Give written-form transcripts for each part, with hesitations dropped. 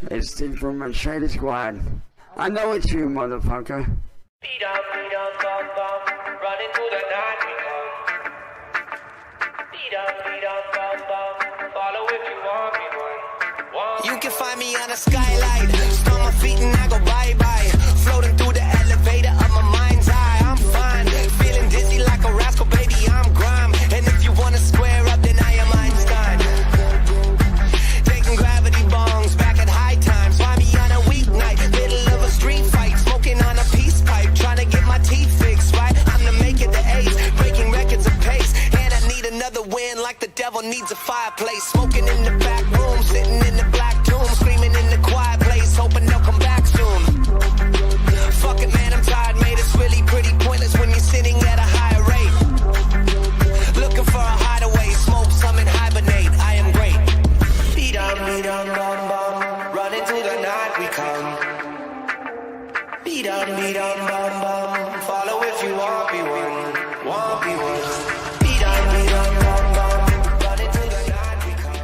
It's Steve from my Shady Squad. I know it's you, motherfucker. Beat up, bum, bum, running through the night we come. Beat up, bum, bum, follow if you want me one. You can find me on a skylight, stomp my feet and I go bye-bye. Floating through the elevator of my mind's eye, I'm fine. Feeling dizzy like a rascal, baby, I'm grime. And if you wanna square up, then I am Einstein. Taking gravity bongs back at high times. Find me on a weeknight, middle of a street fight. Smoking on a peace pipe, trying to get my teeth fixed, right? I'm to make it the ace, breaking records of pace. And I need another win like the devil needs a fireplace. Smoking in the back room, sitting in the black tomb. Screaming in the quiet place, hoping they'll come back soon. Fuck it, man, I'm tired, mate. It's really pretty pointless when you're sitting at a higher rate. Looking for a hideaway, smoke some and hibernate. I am great. Beat on, bum, bum, running through the night we come. Beat on, bum, bum, follow if you want me one, want me one. Beat on, bum, bum, running through the night we come.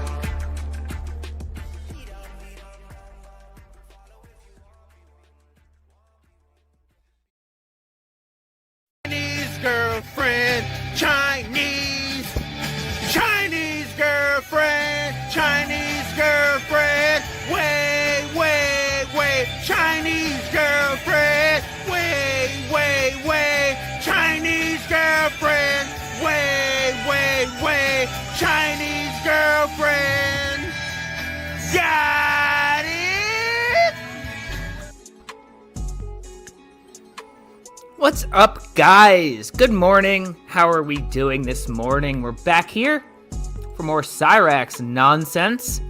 Beat on, follow if you want me. Chinese girlfriend, Chinese girlfriend, Chinese girlfriend, way, Chinese girlfriend, way, Chinese girlfriend, way, Chinese girlfriend, got it? What's up, guys? Good morning. How are we doing this morning? We're back here for more Cyraxx nonsense.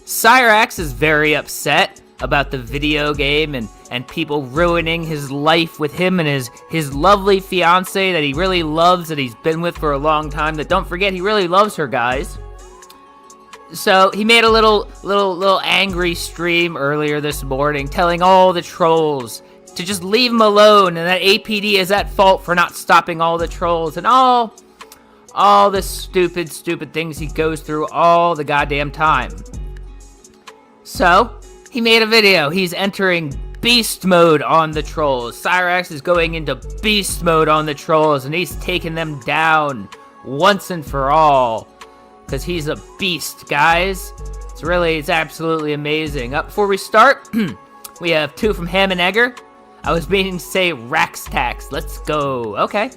Cyraxx is very upset about the video game and people ruining his life with him and his lovely fiance that he really loves, that he's been with for a long time, that don't forget he really loves her, guys. So he made a little angry stream earlier this morning telling all the trolls to just leave him alone, and that APD is at fault for not stopping all the trolls and all the stupid things he goes through all the goddamn time. So he made a video. He's entering beast mode on the trolls. Cyraxx is going into beast mode on the trolls, and he's taking them down once and for all, because he's a beast, guys. It's absolutely amazing. Up before we start, we have 2 from Ham and Egger. I was meaning to say Rax Tax. Let's go. Okay.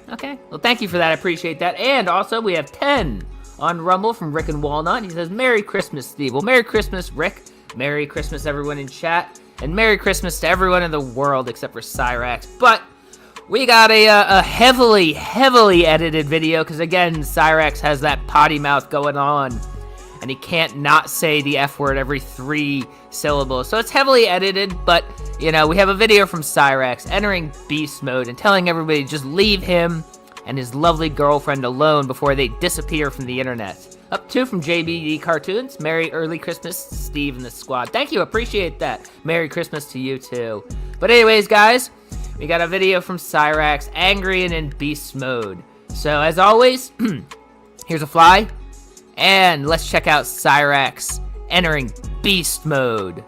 Well, thank you for that. I appreciate that. And also, we have 10 on Rumble from Rick and Walnut. He says, Merry Christmas, Steve. Well, Merry Christmas, Rick. Merry Christmas, everyone in chat. And Merry Christmas to everyone in the world except for Cyraxx. But we got a heavily edited video because, again, Cyraxx has that potty mouth going on. And he can't not say the F word every 3 syllables. So it's heavily edited, but, you know, we have a video from Cyraxx entering beast mode and telling everybody to just leave him and his lovely girlfriend alone before they disappear from the internet. Up 2 from JBD Cartoons. Merry early Christmas, Steve and the squad. Thank you, appreciate that. Merry Christmas to you too. But anyways, guys, we got a video from Cyraxx, angry and in beast mode. So as always, here's a fly. And let's check out Cyraxx entering beast mode.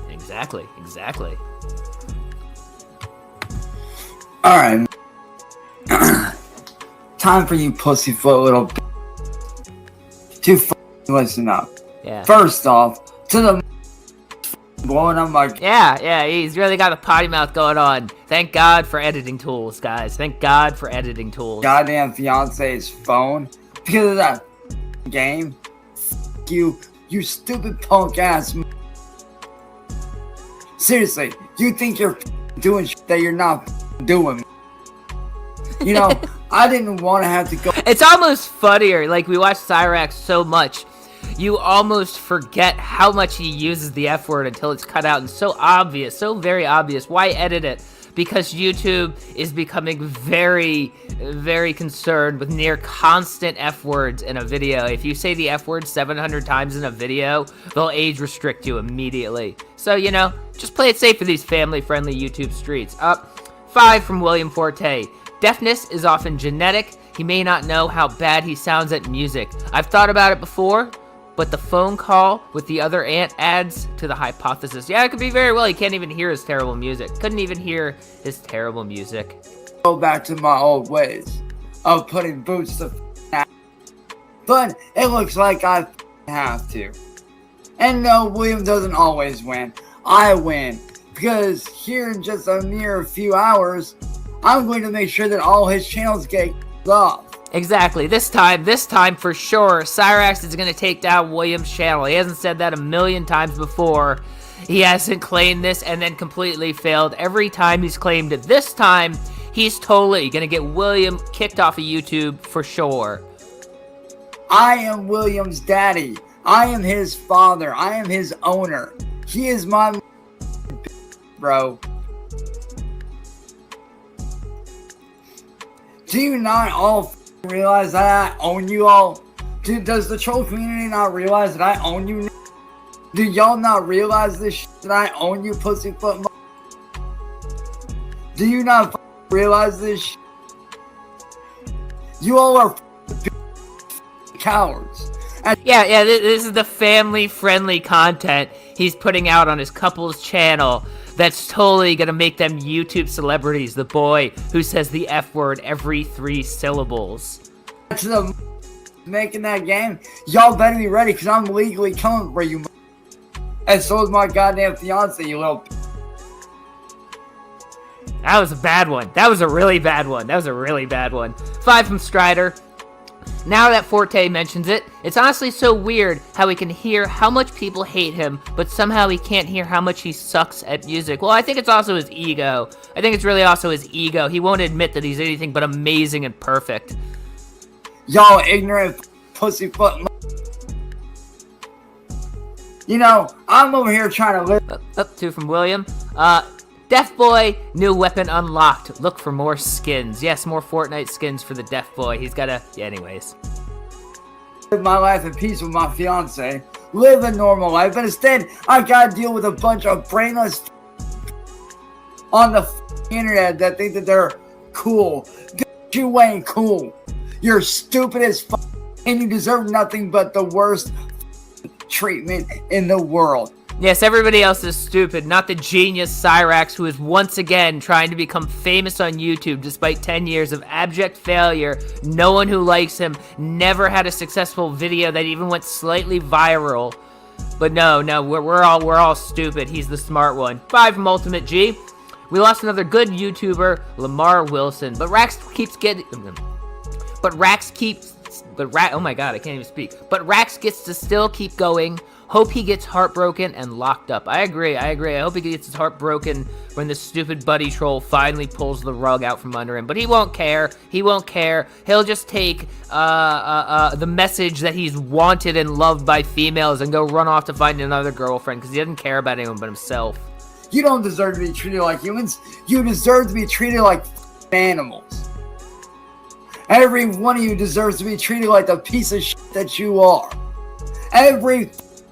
Exactly. Alright. Time for you pussyfoot little to listen up. Yeah. First off, to the blowing up my... Yeah, he's really got a potty mouth going on. Thank God for editing tools, guys. Thank God for editing tools. goddamn fiance's phone because of that game. You stupid punk ass. Seriously, you think you're doing shit that you're not doing. You know, I didn't want to have to go. It's almost funnier. Like, we watch Cyraxx so much, you almost forget how much he uses the F word until it's cut out and so obvious, so very obvious. Why edit it? Because YouTube is becoming very, very concerned with near constant F words in a video. If you say the F word 700 times in a video, they'll age restrict you immediately. So, you know, just play it safe for these family-friendly YouTube streets. Up 5 from William Forte. Deafness is often genetic. He may not know how bad he sounds at music. I've thought about it before, but the phone call with the other aunt adds to the hypothesis. Yeah, it could be very well. He can't even hear his terrible music. Couldn't even hear his terrible music. Go back to my old ways of putting boots to but it looks like I have to. And no, William doesn't always win. I win. Because here in just a mere few hours, I'm going to make sure that all his channels get off. Exactly. This time for sure, Cyraxx is going to take down William's channel. He hasn't said that a million times before. He hasn't claimed this and then completely failed every time he's claimed it. This time, he's totally going to get William kicked off of YouTube for sure. I am William's daddy. I am his father. I am his owner. He is my bro. Do you not all realize that I own you all? Does the troll community not realize that I own you? Do y'all not realize this shit that I own you, pussyfoot? Do you not realize this shit? You all are cowards. And Yeah, this is the family-friendly content he's putting out on his couple's channel that's totally gonna make them YouTube celebrities. The boy who says the F word every 3 syllables. to the making that game, y'all better be ready, because I'm legally coming for you. And so is my goddamn fiance, you little. That was a bad one. That was a really bad one. 5 from Strider. Now that Forte mentions it, it's honestly so weird how he can hear how much people hate him, but somehow he can't hear how much he sucks at music. Well, I think it's also his ego. I think it's really also his ego. He won't admit that he's anything but amazing and perfect. Y'all ignorant pussyfoot. You know, I'm over here trying to live. Up 2 from William. Deaf Boy, new weapon unlocked. Look for more skins. Yes, more Fortnite skins for the Deaf Boy. He's gotta... Yeah, anyways. Live my life in peace with my fiance. Live a normal life. But instead, I gotta deal with a bunch of brainless on the internet that think that they're cool. You ain't cool. You're stupid as fuck. And you deserve nothing but the worst treatment in the world. Yes, everybody else is stupid, not the genius Cyraxx, who is once again trying to become famous on YouTube despite 10 years of abject failure. No one who likes him, never had a successful video that even went slightly viral. But no, we're all stupid. He's the smart one. 5 from Ultimate G. We lost another good YouTuber, Lamar Wilson, but Rax keeps getting... oh my god, I can't even speak. But Rax gets to still keep going. Hope he gets heartbroken and locked up. I agree. I hope he gets his heart broken when this stupid buddy troll finally pulls the rug out from under him. But he won't care. He'll just take the message that he's wanted and loved by females and go run off to find another girlfriend because he doesn't care about anyone but himself. You don't deserve to be treated like humans. You deserve to be treated like animals. Every one of you deserves to be treated like the piece of shit that you are. Every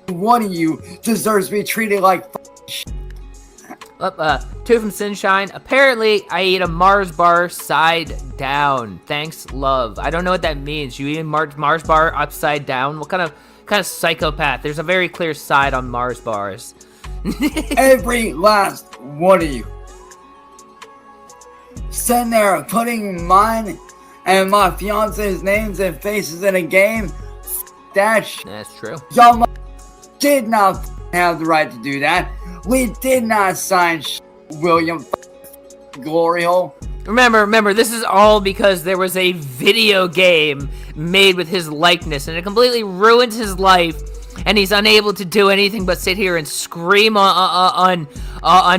one of you deserves to be treated like shit. 2 from Sunshine. Apparently, I ate a Mars bar side down. Thanks, love. I don't know what that means. You eat a Mars bar upside down? What kind of psychopath? There's a very clear side on Mars bars. Every last one of you. Sitting there putting mine and my fiance's names and faces in a game. That shit. That's true. Y'all did not have the right to do that. We did not sign William Glory Hole. Remember, this is all because there was a video game made with his likeness, and it completely ruined his life, and he's unable to do anything but sit here and scream on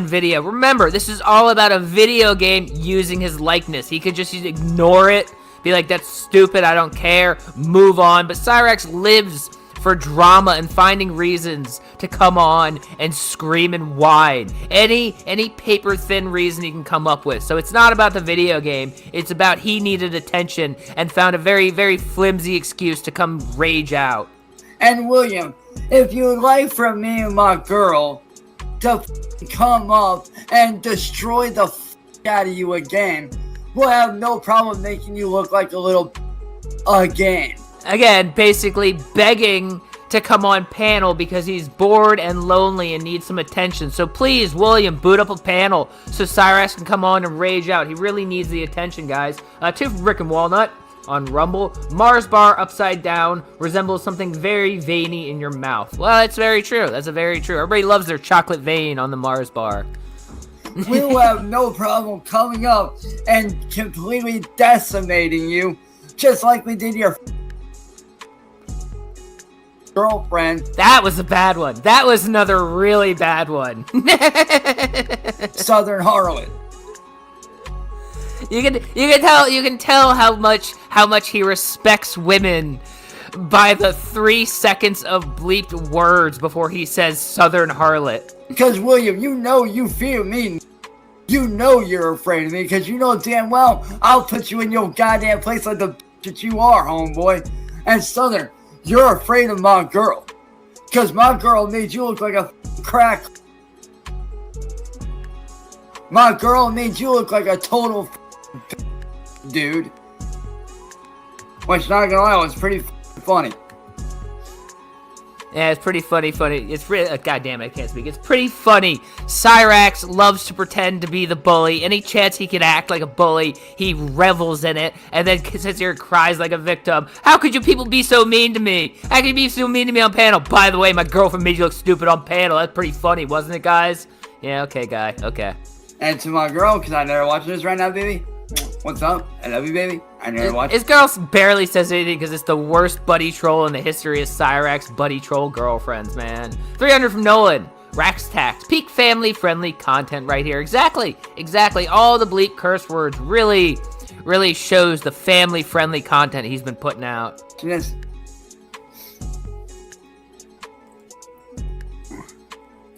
video. Remember, this is all about a video game using his likeness. He could just ignore it, be like, that's stupid, I don't care, move on. But Cyraxx lives for drama and finding reasons to come on and scream and whine. Any paper-thin reason he can come up with. So it's not about the video game. It's about he needed attention and found a very, very flimsy excuse to come rage out. And William, if you would like for me and my girl to come up and destroy the out of you again, we'll have no problem making you look like a little again. Again, basically begging to come on panel because he's bored and lonely and needs some attention. So please, William, boot up a panel so Cyraxx can come on and rage out. He really needs the attention, guys. 2 from Rick and Walnut on Rumble. Mars bar upside down resembles something very veiny in your mouth. Well, it's very true. That's very true. Everybody loves their chocolate vein on the Mars bar. We will have no problem coming up and completely decimating you, just like we did your girlfriend. That was a bad one. That was another really bad one. Southern Harlot. You can tell how much he respects women by the 3 seconds of bleeped words before he says Southern Harlot. Because, William, you know you fear me. You know you're afraid of me because you know damn well I'll put you in your goddamn place like the bitch that you are, homeboy. And Southern, you're afraid of my girl. Because my girl made you look like a crack. My girl made you look like a total dude. Which, not gonna lie, was pretty funny. Yeah, it's pretty funny. It's really, god damn it, I can't speak. It's pretty funny. Cyraxx loves to pretend to be the bully. Any chance he can act like a bully, he revels in it, and then sits here and cries like a victim. How could you people be so mean to me? How could you be so mean to me on panel? By the way, my girlfriend made you look stupid on panel. That's pretty funny, wasn't it, guys? Yeah, okay, guy, okay. And to my girl, because I never watching this right now, baby. What's up? I love you, baby. I never watched. His girl barely says anything because it's the worst buddy troll in the history of Cyraxx buddy troll girlfriends, man. 300 from Nolan. Rax Tax. Peak family-friendly content right here. Exactly. All the bleep curse words really shows the family-friendly content he's been putting out. Yes.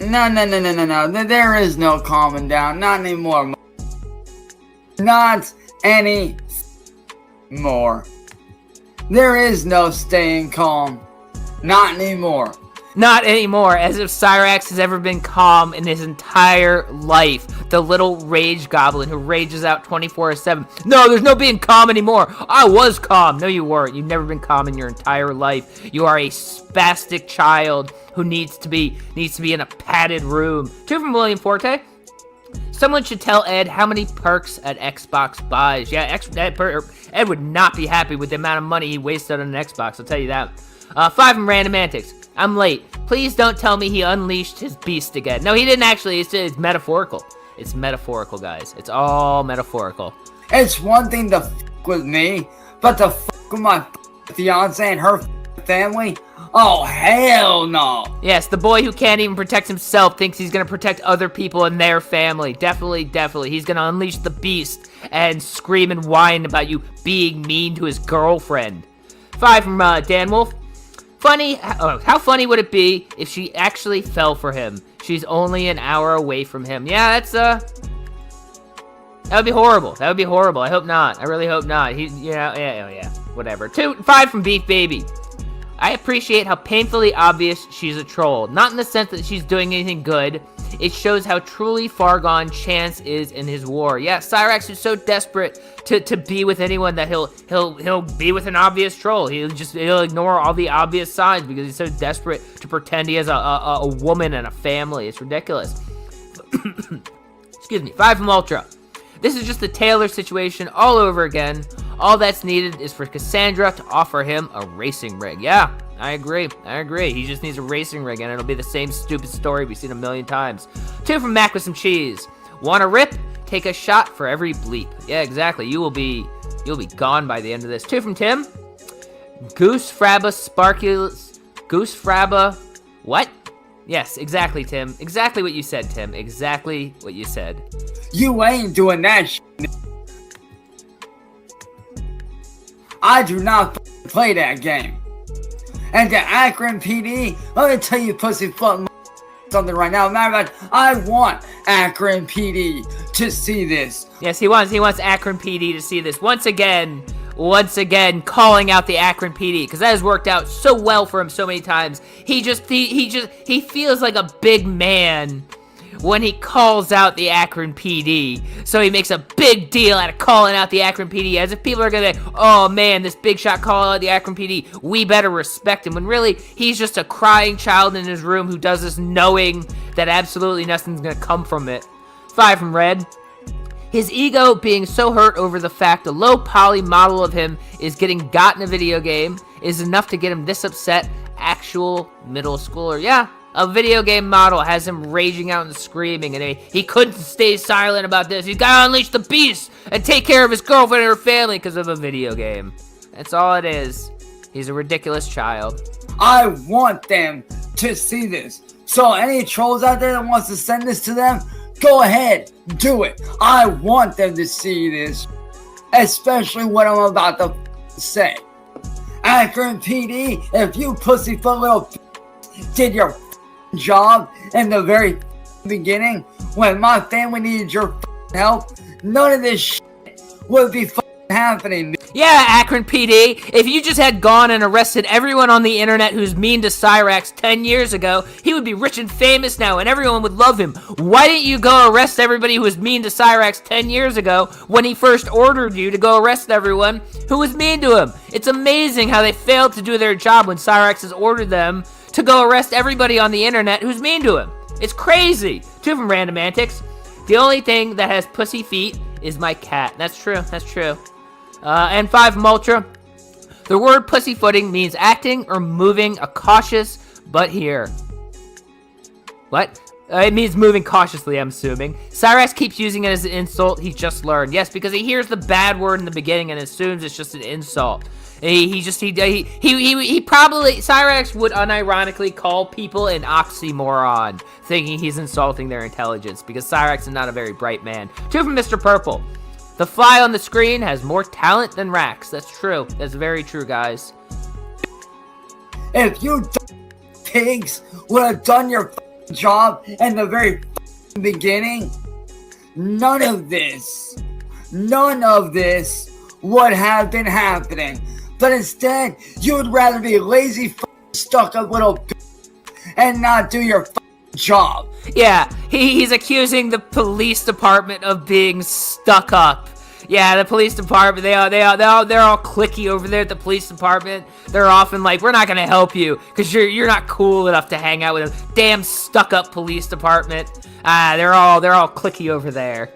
No. There is no calming down. Not anymore. Not anymore. There is no staying calm. Not anymore. Not anymore, as if Cyraxx has ever been calm in his entire life. The little rage goblin who rages out 24/7. No, there's no being calm anymore. I was calm. No, you weren't. You've never been calm in your entire life. You are a spastic child who needs to be in a padded room. 2 from William Forte. Someone should tell Ed how many perks at Xbox buys. Yeah, Ed would not be happy with the amount of money he wasted on an Xbox, I'll tell you that. 5 from Random Antics. I'm late. Please don't tell me he unleashed his beast again. No, he didn't actually. It's metaphorical. It's metaphorical, guys. It's all metaphorical. It's one thing to with me, but to with my fiance and her family? Oh, hell no. Yes, the boy who can't even protect himself thinks he's going to protect other people and their family. Definitely. He's going to unleash the beast and scream and whine about you being mean to his girlfriend. 5 from Dan Wolf. How funny would it be if she actually fell for him? She's only an hour away from him. Yeah, that would be horrible. I hope not. I really hope not. Yeah. Whatever. 5 from Beef Baby. I appreciate how painfully obvious she's a troll. Not in the sense that she's doing anything good. It shows how truly far gone Chance is in his war. Yeah, Cyraxx is so desperate to be with anyone that he'll be with an obvious troll. He'll ignore all the obvious signs because he's so desperate to pretend he has a woman and a family. It's ridiculous. Excuse me. 5 from Ultra. This is just the Taylor situation all over again. All that's needed is for Cassandra to offer him a racing rig. Yeah, I agree. He just needs a racing rig, and it'll be the same stupid story we've seen a million times. 2 from Mac with some cheese. Want a rip? Take a shot for every bleep. Yeah, exactly. You'll be gone by the end of this. 2 from Tim. Goose Frabba Sparkulus. Goose Frabba. What? Yes, exactly, Tim. Exactly what you said, Tim. Exactly what you said. You ain't doing that shit. I do not play that game. And the Akron PD, let me tell you, pussyfoot something right now. Matter of fact, I want Akron PD to see this. Yes, he wants Akron PD to see this once again, calling out the Akron PD because that has worked out so well for him so many times. He feels like a big man when he calls out the Akron PD. So he makes a big deal out of calling out the Akron PD, as if people are gonna say, oh man, this big shot calling out the Akron PD, we better respect him, when really, he's just a crying child in his room who does this knowing that absolutely nothing's gonna come from it. 5 from Red. His ego being so hurt over the fact a low poly model of him is getting got in a video game is enough to get him this upset. Actual middle schooler. Yeah, a video game model has him raging out and screaming, and he couldn't stay silent about this. He's gotta unleash the beast and take care of his girlfriend and her family because of a video game. That's all it is. He's a ridiculous child. I want them to see this. So any trolls out there that wants to send this to them, go ahead, do it. I want them to see this, especially what I'm about to say. Akron PD, if you pussyfoot little did your job in the very beginning, when my family needed your help, none of this shit would be happening. Yeah, Akron PD, if you just had gone and arrested everyone on the internet who's mean to Cyraxx 10 years ago, he would be rich and famous now and everyone would love him. Why didn't you go arrest everybody who was mean to Cyraxx 10 years ago when he first ordered you to go arrest everyone who was mean to him? It's amazing how they failed to do their job when Cyraxx has ordered them to go arrest everybody on the internet who's mean to him. It's crazy. 2 from Random Antics. The only thing that has pussy feet is my cat. That's true. That's true. And 5 from Ultra. The word pussyfooting means acting or moving a cautious but here. What? It means moving cautiously, I'm assuming. Cyraxx keeps using it as an insult he just learned. Yes, because he hears the bad word in the beginning and assumes it's just an insult. He probably, Cyraxx would unironically call people an oxymoron, thinking he's insulting their intelligence, because Cyraxx is not a very bright man. 2 from Mr. Purple. The fly on the screen has more talent than Rax. That's true. That's very true, guys. If you pigs would have done your job in the very beginning, none of this would have been happening. But instead, you would rather be lazy, stuck-up little and not do your job. Yeah, he's accusing the police department of being stuck up. Yeah, the police department, they're all cliquey over there at the police department. They're often like, we're not gonna help you because you're not cool enough to hang out with a damn stuck up police department. They're all cliquey over there.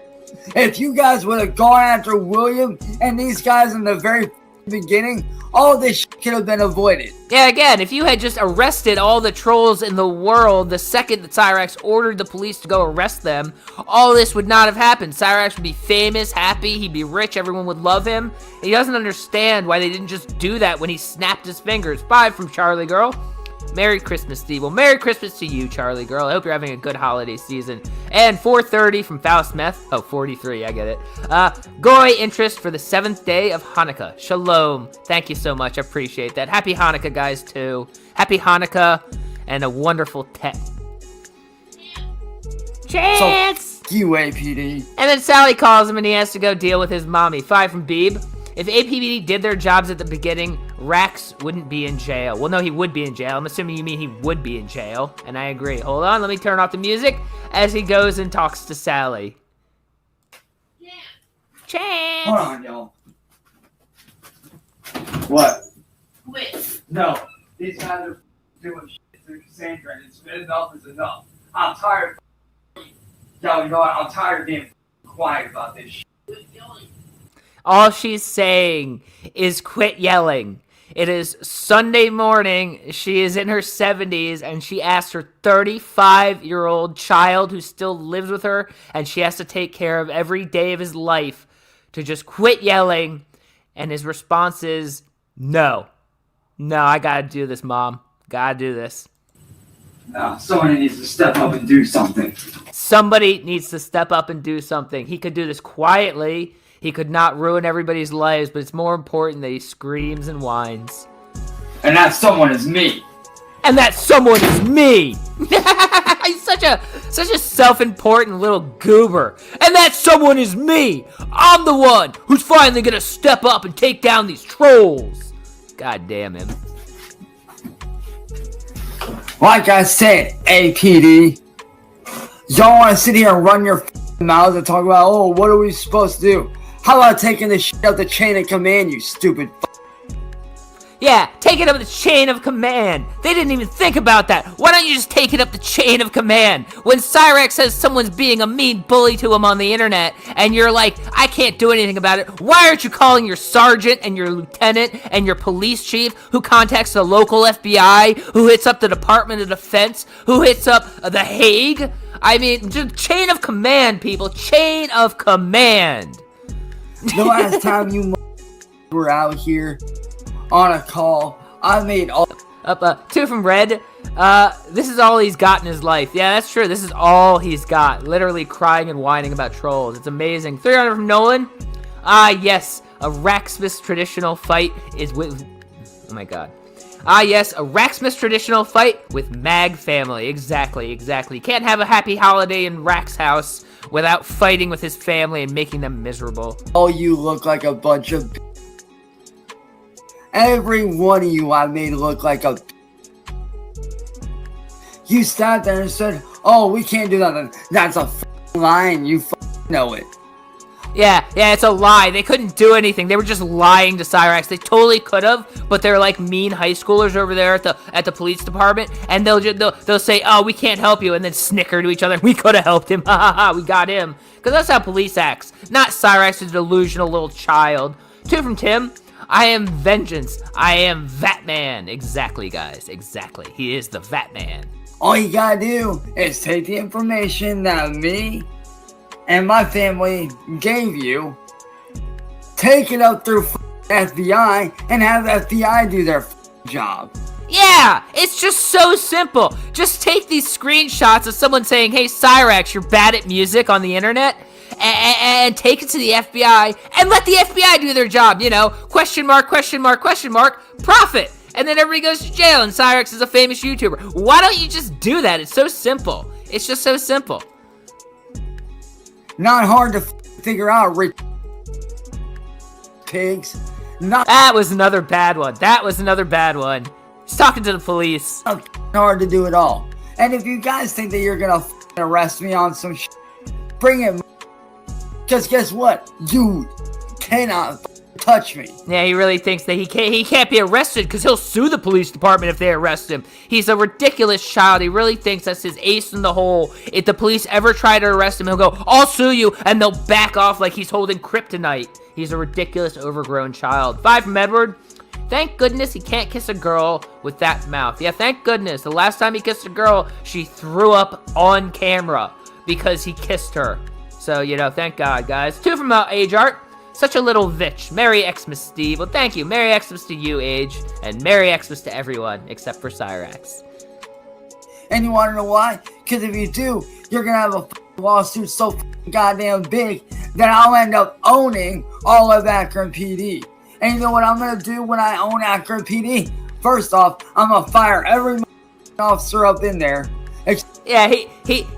If you guys would have gone after William and these guys in the very beginning, all this shit could have been avoided. Yeah, again, if you had just arrested all the trolls in the world the second that Cyraxx ordered the police to go arrest them, all this would not have happened. Cyraxx would be famous, happy, he'd be rich, everyone would love him. He doesn't understand why they didn't just do that when he snapped his fingers. 5 from Charlie Girl. Merry Christmas, Steve. Well, Merry Christmas to you, Charlie Girl. I hope you're having a good holiday season. And 430 from Faust Meth. Oh, 43, I get it. Goy interest for the 7th day of Hanukkah. Shalom. Thank you so much. I appreciate that. Happy Hanukkah, guys, too. Happy Hanukkah and a wonderful Tet. Chance! So, you APD. And then Sally calls him and he has to go deal with his mommy. 5 from Beeb. If APD did their jobs at the beginning, Rax wouldn't be in jail. Well, no, he would be in jail. I'm assuming you mean he would be in jail. And I agree. Hold on, let me turn off the music as he goes and talks to Sally. Yeah. Chance! Hold on, y'all. What? Quit. No. These guys are doing shit to Cassandra, and enough is enough. I'm tired of yo, you know what? I'm tired of being quiet about this shit. Quit yelling. All she's saying is quit yelling. It is Sunday morning. She is in her 70s, and she asked her 35-year-old child who still lives with her, and she has to take care of every day of his life, to just quit yelling. And his response is, no. No, I gotta do this, Mom. Gotta do this. No, somebody needs to step up and do something. Somebody needs to step up and do something. He could do this quietly. He could not ruin everybody's lives, but it's more important that he screams and whines. And that someone is me. And that someone is me! He's such a self-important little goober. And that someone is me! I'm the one who's finally gonna step up and take down these trolls! God damn him. Like I said, APD, Y'all want to sit here and run your mouths and talk about, oh, what are we supposed to do? How about taking the shit out the chain of command, you stupid Yeah, take it up the chain of command. They didn't even think about that. Why don't you just take it up the chain of command? When Cyraxx says someone's being a mean bully to him on the internet, and you're like, I can't do anything about it, why aren't you calling your sergeant and your lieutenant and your police chief, who contacts the local FBI, who hits up the Department of Defense, who hits up The Hague? I mean, just chain of command, people. Chain of command. The last time you were out here on a call, I made all... Two from Red. This is all he's got in his life. Yeah, that's true. This is all he's got. Literally crying and whining about trolls. It's amazing. 300 from Nolan. Yes. A Racksmith traditional fight is with... Oh my god. Yes. A Racksmith traditional fight with Mag family. Exactly. You can't have a happy holiday in Rack's house without fighting with his family and making them miserable. Oh, you look like a bunch of... Every one of you I made look like a... You sat there and said, oh, we can't do nothing. That's a lie, and you know it. Yeah, it's a lie. They couldn't do anything. They were just lying to Cyraxx. They totally could have, but they're like mean high schoolers over there at the police department, and they'll say, "Oh, we can't help you," and then snicker to each other. We could have helped him. Ha ha ha. We got him. Because that's how police acts. Not Cyraxx, a delusional little child. 2 from Tim. I am vengeance. I am Vatman. Exactly, guys. Exactly. He is the Vatman. All you gotta do is take the information that me and my family gave you, take it up through FBI, and have the FBI do their job. Yeah, it's just so simple. Just take these screenshots of someone saying, hey, Cyraxx, you're bad at music on the internet, and take it to the FBI, and let the FBI do their job, you know, question mark, profit. And then everybody goes to jail, and Cyraxx is a famous YouTuber. Why don't you just do that? It's so simple. It's just so simple. Not hard to figure out, rich pigs. Not That was another bad one. He's talking to the police. hard to do it all. And if you guys think that you're gonna arrest me on some shit, bring it. Because guess what? You cannot touch me. Yeah, he really thinks that he can't be arrested because he'll sue the police department if they arrest him. He's a ridiculous child. He really thinks that's his ace in the hole. If the police ever try to arrest him, he'll go, I'll sue you, and they'll back off like he's holding kryptonite. He's a ridiculous, overgrown child. 5 from Edward. Thank goodness he can't kiss a girl with that mouth. Yeah, thank goodness. The last time he kissed a girl, she threw up on camera because he kissed her. So, you know, thank God, guys. 2 from Age Art. Such a little bitch. Merry Xmas, Steve. Well, thank you. Merry Xmas to you, Age. And Merry Xmas to everyone, except for Cyraxx. And you want to know why? Because if you do, you're going to have a lawsuit so goddamn big that I'll end up owning all of Akron PD. And you know what I'm going to do when I own Akron PD? First off, I'm going to fire every officer up in there. Yeah,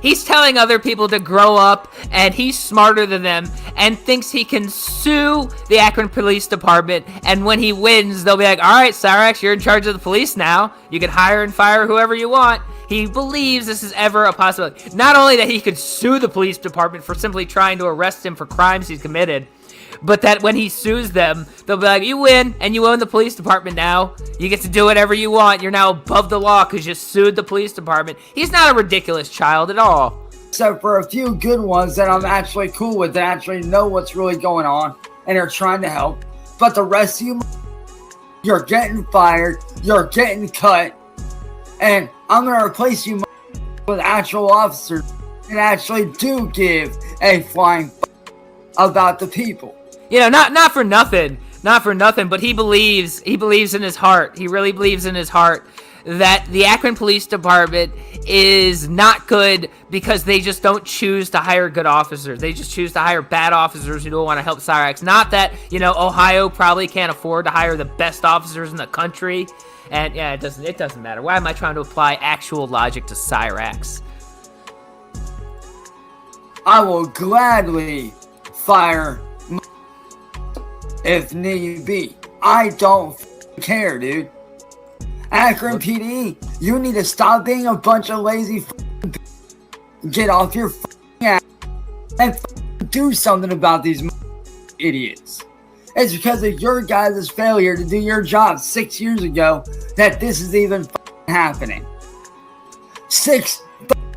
he's telling other people to grow up, and he's smarter than them, and thinks he can sue the Akron Police Department, and when he wins, they'll be like, alright, Cyraxx, you're in charge of the police now. You can hire and fire whoever you want. He believes this is ever a possibility. Not only that he could sue the police department for simply trying to arrest him for crimes he's committed, but that when he sues them, they'll be like, you win, and you own the police department now. You get to do whatever you want. You're now above the law because you sued the police department. He's not a ridiculous child at all. Except for a few good ones that I'm actually cool with, that actually know what's really going on, and are trying to help. But the rest of you, you're getting fired, you're getting cut, and I'm going to replace you with actual officers that actually do give a flying about the people. You know, not for nothing, but he believes in his heart. He really believes in his heart that the Akron Police Department is not good because they just don't choose to hire good officers. They just choose to hire bad officers who don't want to help Cyraxx. Not that, you know, Ohio probably can't afford to hire the best officers in the country. And yeah, it doesn't matter. Why am I trying to apply actual logic to Cyraxx? I will gladly fire if need be. I don't care, dude. Akron PD, you need to stop being a bunch of lazy. get off your ass and do something about these idiots. It's because of your guys' failure to do your job 6 years ago that this is even happening. 6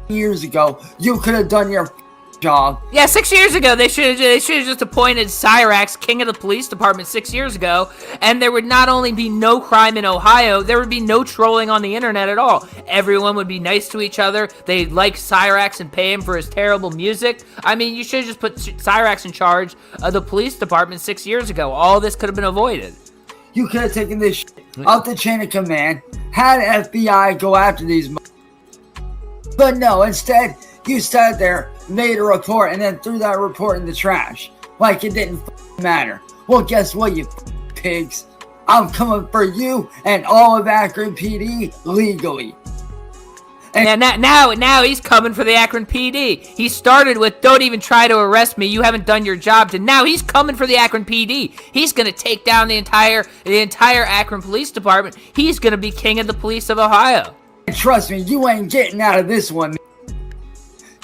years ago, you could have done your job. Yeah, 6 years ago, they should have just appointed Cyraxx king of the police department 6 years ago, and there would not only be no crime in Ohio, there would be no trolling on the internet at all. Everyone would be nice to each other. They'd like Cyraxx and pay him for his terrible music. I mean, you should have just put Cyraxx in charge of the police department 6 years ago. All this could have been avoided. You could have taken this shit up the chain of command, had FBI go after these but no, instead, you sat there, made a report, and then threw that report in the trash. Like it didn't matter. Well, guess what, you pigs? I'm coming for you and all of Akron PD legally. And now he's coming for the Akron PD. He started with, don't even try to arrest me, you haven't done your job, to now he's coming for the Akron PD. He's going to take down the entire Akron Police Department. He's going to be king of the police of Ohio. Trust me, you ain't getting out of this one.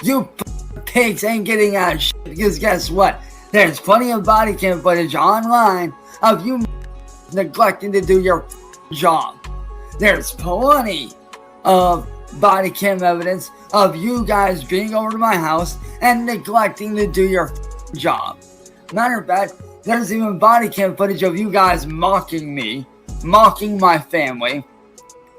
You pigs ain't getting out of shit, because guess what? There's plenty of body cam footage online of you neglecting to do your job. There's plenty of body cam evidence of you guys being over to my house and neglecting to do your job. Matter of fact, there's even body cam footage of you guys mocking me, mocking my family.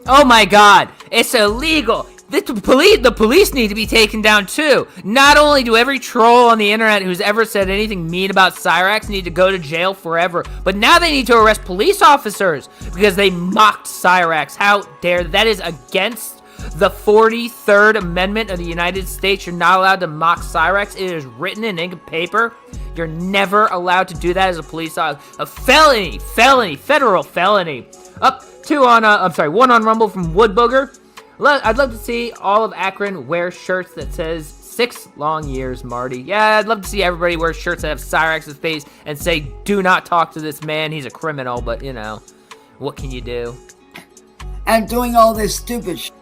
Oh my god, it's illegal. The police need to be taken down too. Not only do every troll on the internet who's ever said anything mean about Cyraxx need to go to jail forever, but now they need to arrest police officers because they mocked Cyraxx. How dare, that is against the 43rd Amendment of the United States. You're not allowed to mock Cyraxx. It is written in ink and paper. You're never allowed to do that as a police officer. A felony, federal felony. One on Rumble from Woodbooger. I'd love to see all of Akron wear shirts that says 6 long years, Marty. Yeah, I'd love to see everybody wear shirts that have Cyraxx's face and say, do not talk to this man, he's a criminal, but you know, what can you do? And doing all this stupid shit.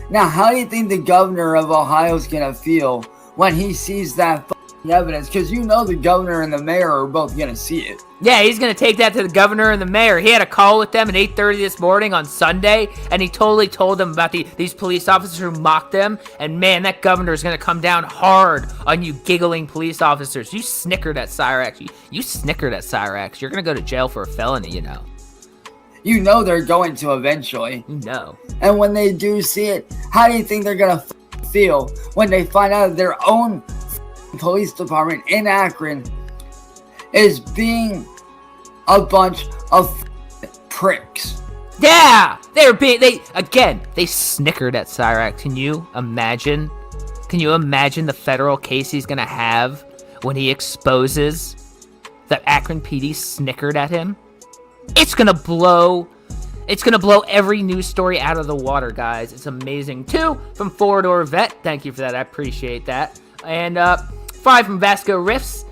Now, how do you think the governor of Ohio is gonna feel when he sees that evidence? Because you know the governor and the mayor are both gonna see it. Yeah, he's going to take that to the governor and the mayor. He had a call with them at 8:30 this morning on Sunday, and he totally told them about these police officers who mocked them. And man, that governor is going to come down hard on you giggling police officers. You snickered at Cyraxx. You snickered at Cyraxx. You're going to go to jail for a felony, you know. You know they're going to eventually. You know. And when they do see it, how do you think they're going to feel when they find out that their own police department in Akron is being a bunch of pricks? Yeah, they snickered at Cyraxx. Can you imagine? Can you imagine the federal case he's gonna have when he exposes that Akron PD snickered at him? It's gonna blow every news story out of the water, guys. It's amazing. 2 from Four Door Vet. Thank you for that. I appreciate that. And 5 from Vasco Riffs.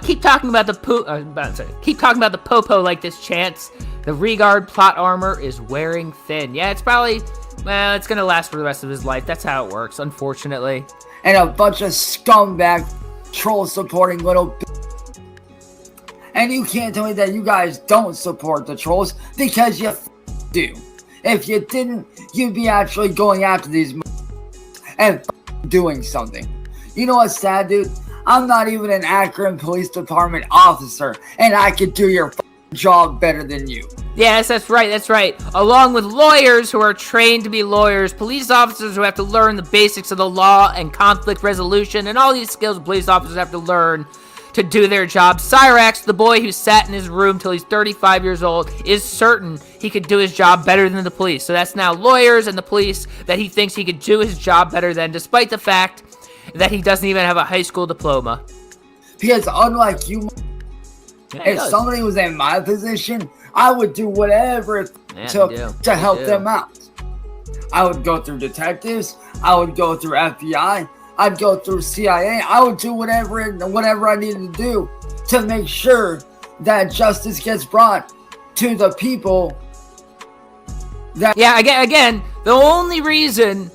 Keep talking about the popo like this, Chance. The Regard plot armor is wearing thin. Yeah, it's probably, well, it's gonna last for the rest of his life. That's how it works, unfortunately. And a bunch of scumbag troll supporting little and you can't tell me that you guys don't support the trolls, because you do. If you didn't, you'd be actually going after these and doing something. You know what's sad, dude? I'm not even an Akron Police Department officer, and I could do your job better than you. Yes, that's right. Along with lawyers who are trained to be lawyers, police officers who have to learn the basics of the law and conflict resolution, and all these skills police officers have to learn to do their job. Cyraxx, the boy who sat in his room till he's 35 years old, is certain he could do his job better than the police. So that's now lawyers and the police that he thinks he could do his job better than, despite the fact that he doesn't even have a high school diploma. Because unlike you, if somebody was in my position, I would do whatever it took to help them out. I would go through detectives. I would go through FBI. I'd go through CIA. I would do whatever I needed to do to make sure that justice gets brought to the people. That again, the only reason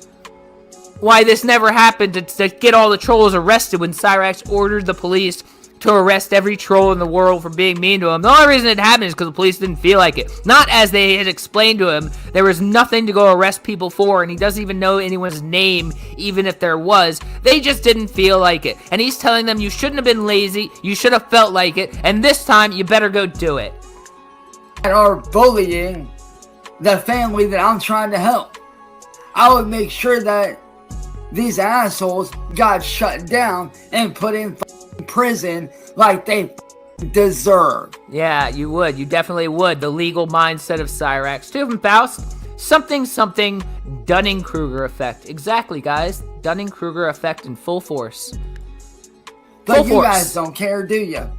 why this never happened to get all the trolls arrested when Cyraxx ordered the police to arrest every troll in the world for being mean to him. The only reason it happened is because the police didn't feel like it. Not as they had explained to him. There was nothing to go arrest people for, and he doesn't even know anyone's name, even if there was. They just didn't feel like it. And he's telling them, you shouldn't have been lazy, you should have felt like it, and this time, you better go do it. And are bullying the family that I'm trying to help. I would make sure that these assholes got shut down and put in prison like they deserve. Yeah, you would. You definitely would. The legal mindset of Cyraxx. Two from Faust. Something Dunning-Kruger effect. Exactly, guys. Dunning-Kruger effect in full force. But you guys don't care, do you?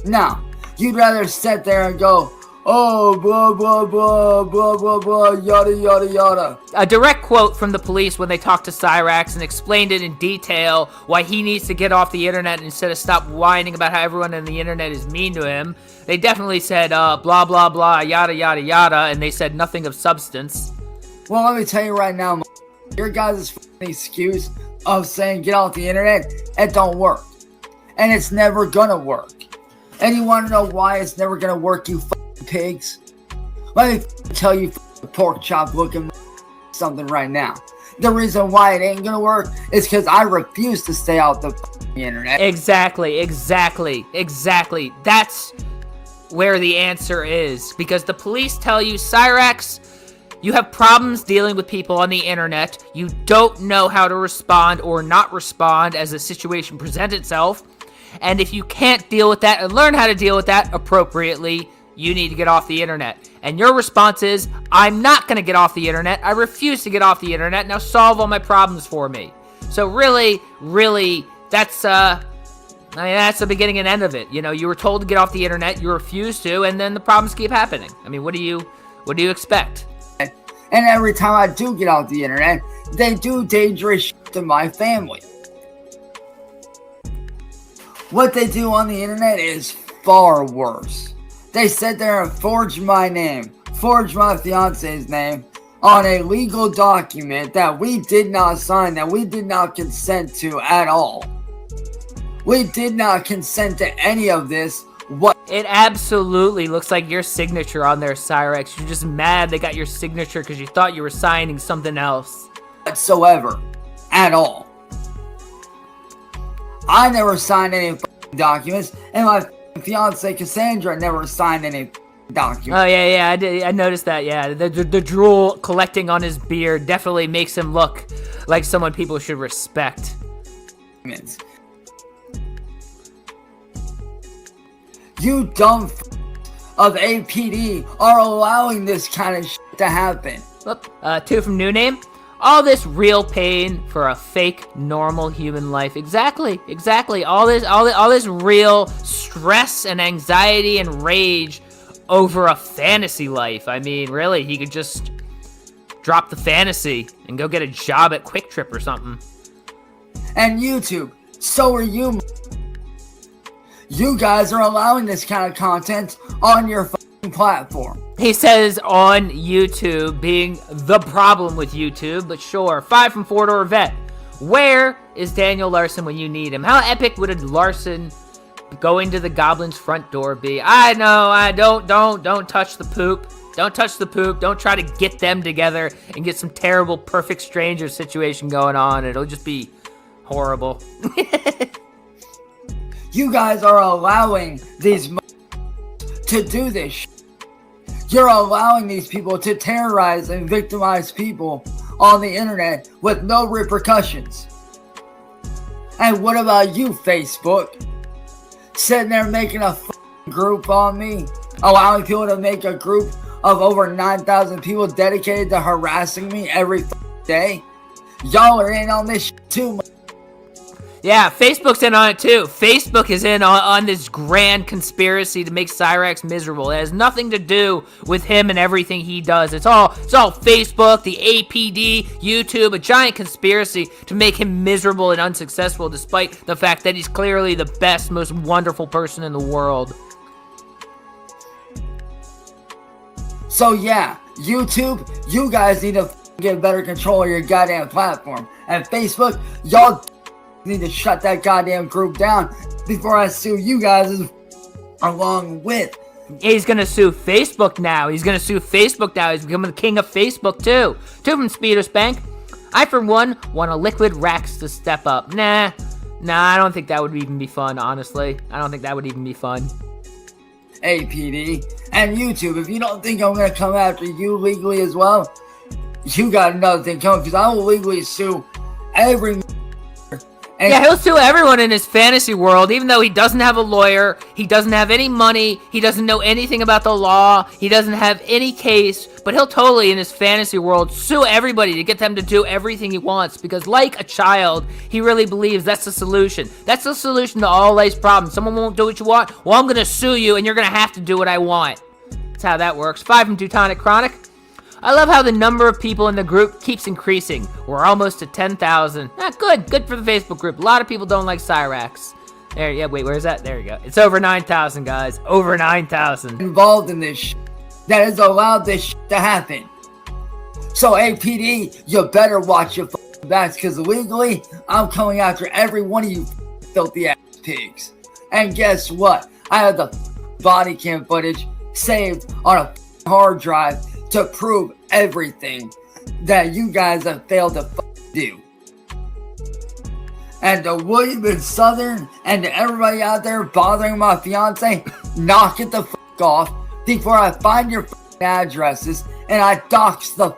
No. You'd rather sit there and go, oh, blah, blah, blah, blah, blah, blah, yada, yada, yada. A direct quote from the police when they talked to Cyraxx and explained it in detail why he needs to get off the internet instead of stop whining about how everyone on the internet is mean to him. They definitely said, blah, blah, blah, yada, yada, yada, and they said nothing of substance. Well, let me tell you right now, your guys' excuse of saying get off the internet, it don't work. And it's never gonna work. And you wanna know why it's never gonna work, you pigs? Let me tell you, pork chop looking something right now. The reason why it ain't gonna work is because I refuse to stay off the internet. Exactly. That's where the answer is. Because the police tell you, Cyraxx, you have problems dealing with people on the internet. You don't know how to respond or not respond as the situation presents itself. And if you can't deal with that and learn how to deal with that appropriately, you need to get off the internet. And your response is, I'm not going to get off the internet. I refuse to get off the internet. Now solve all my problems for me. So really, that's the beginning and end of it. You know, you were told to get off the internet, you refused to, and then the problems keep happening. I mean, what do you expect? And every time I do get off the internet, they do dangerous shit to my family. What they do on the internet is far worse. They sit there and forge my name, forge my fiance's name on a legal document that we did not sign, that we did not consent to at all. We did not consent to any of this. It absolutely looks like your signature on there, Cyraxx. You're just mad they got your signature because you thought you were signing something else. Whatsoever. At all. I never signed any documents, and my fiance Cassandra never signed any documents. Oh yeah, I noticed that. Yeah, the drool collecting on his beard definitely makes him look like someone people should respect. You dumb of APD are allowing this kind of shit to happen. Two from New Name. All this real pain for a fake, normal human life. Exactly. All this real stress and anxiety and rage over a fantasy life. I mean, really, he could just drop the fantasy and go get a job at Quick Trip or something. And YouTube, so are you. You guys are allowing this kind of content on your platform. He says on YouTube being the problem with YouTube, but sure. 5 from 4-Door Vet. Where is Daniel Larson when you need him? How epic would a Larson going to the Goblin's front door be? I know, don't touch the poop. Don't touch the poop. Don't try to get them together and get some terrible perfect stranger situation going on. It'll just be horrible. You guys are allowing these to do this shit. You're allowing these people to terrorize and victimize people on the internet with no repercussions. And what about you, Facebook? Sitting there making a group on me, allowing people to make a group of over 9,000 people dedicated to harassing me every day? Y'all are in on this shit too. Yeah, Facebook's in on it too. Facebook is in on this grand conspiracy to make Cyraxx miserable. It has nothing to do with him and everything he does. It's all Facebook, the APD, YouTube, a giant conspiracy to make him miserable and unsuccessful despite the fact that he's clearly the best, most wonderful person in the world. So yeah, YouTube, you guys need to get better control of your goddamn platform. and Facebook, y'all need to shut that goddamn group down before I sue you guys along with. He's gonna sue Facebook now. He's becoming the king of Facebook too. Two from Speeder's Bank. I, for one, want a Liquid Rax to step up. Nah, I don't think that would even be fun, honestly. I don't think that would even be fun. APD and YouTube, if you don't think I'm gonna come after you legally as well, you got another thing coming, because I will legally sue every. Yeah, he'll sue everyone in his fantasy world, even though he doesn't have a lawyer, he doesn't have any money, he doesn't know anything about the law, he doesn't have any case, but he'll totally, in his fantasy world, sue everybody to get them to do everything he wants, because like a child, he really believes that's the solution. That's the solution to all life's problems. Someone won't do what you want, well, I'm gonna sue you, and you're gonna have to do what I want. That's how that works. 5 from Teutonic Chronic. I love how the number of people in the group keeps increasing. We're almost at 10,000. Good for the Facebook group. A lot of people don't like Cyraxx. There, yeah, wait, where's that? There you go. It's over 9,000, guys. Over 9,000. Involved in this that has allowed this to happen. So APD, you better watch your backs, because legally, I'm coming after every one of you filthy ass pigs. And guess what? I have the body cam footage saved on a hard drive to prove everything that you guys have failed to do. And to William and Southern and to everybody out there bothering my fiance, knock it the off before I find your addresses and I dox the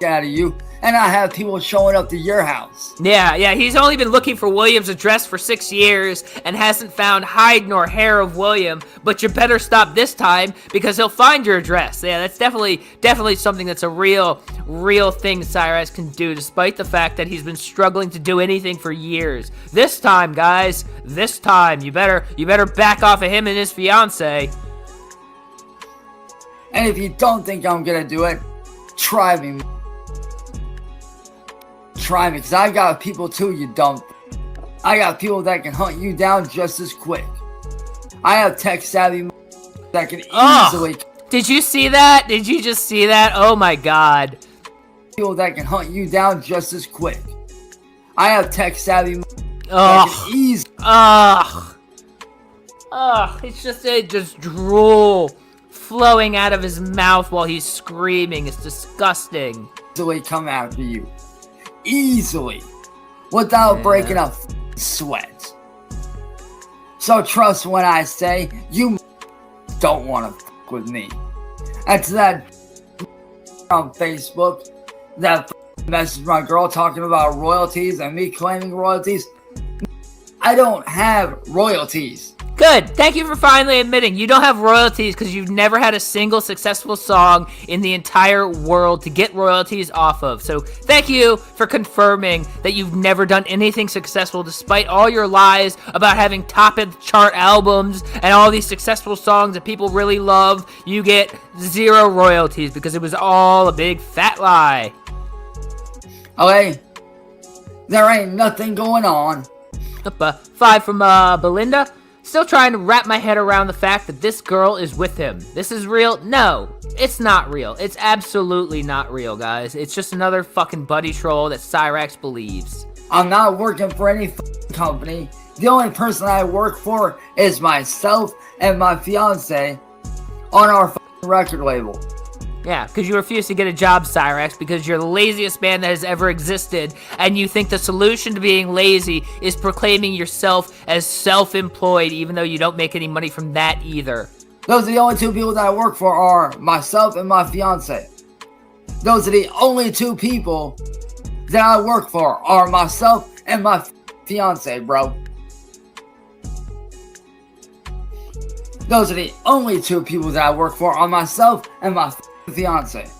out of you and I have people showing up to your house. Yeah, he's only been looking for William's address for 6 years and hasn't found hide nor hair of William, but you better stop this time because he'll find your address. Yeah, that's definitely something that's a real thing Cyraxx can do, despite the fact that he's been struggling to do anything for years. This time, guys, you better back off of him and his fiance. And if you don't think I'm gonna do it, try me, because I got people too, you dumb. I got people that can hunt you down just as quick. I have tech savvy that can easily. Did you see that? Did you just see that? Oh my god. People that can hunt you down just as quick. I have tech savvy that can easily. It's just drool flowing out of his mouth while he's screaming. It's disgusting. Easily come after you. Easily. Without breaking a sweat. So trust when I say you don't want to with me. And to that on Facebook that messaged my girl talking about royalties and me claiming royalties, I don't have royalties. Good. Thank you for finally admitting you don't have royalties because you've never had a single successful song in the entire world to get royalties off of. So thank you for confirming that you've never done anything successful despite all your lies about having top of the chart albums and all these successful songs that people really love. You get 0 royalties because it was all a big fat lie. Okay? There ain't nothing going on. 5 from Belinda. Still trying to wrap my head around the fact that this girl is with him. This is real? No, it's not real. It's absolutely not real, guys. It's just another fucking buddy troll that Cyraxx believes. I'm not working for any company. The only person I work for is myself and my fiance on our record label. Yeah, because you refuse to get a job, Cyraxx, because you're the laziest man that has ever existed, and you think the solution to being lazy is proclaiming yourself as self-employed, even though you don't make any money from that either. Those are the only 2 people that I work for are myself and my fiance. Those are the only 2 people that I work for are myself and my fiance, bro. Those are the only 2 people that I work for are myself and my fiance.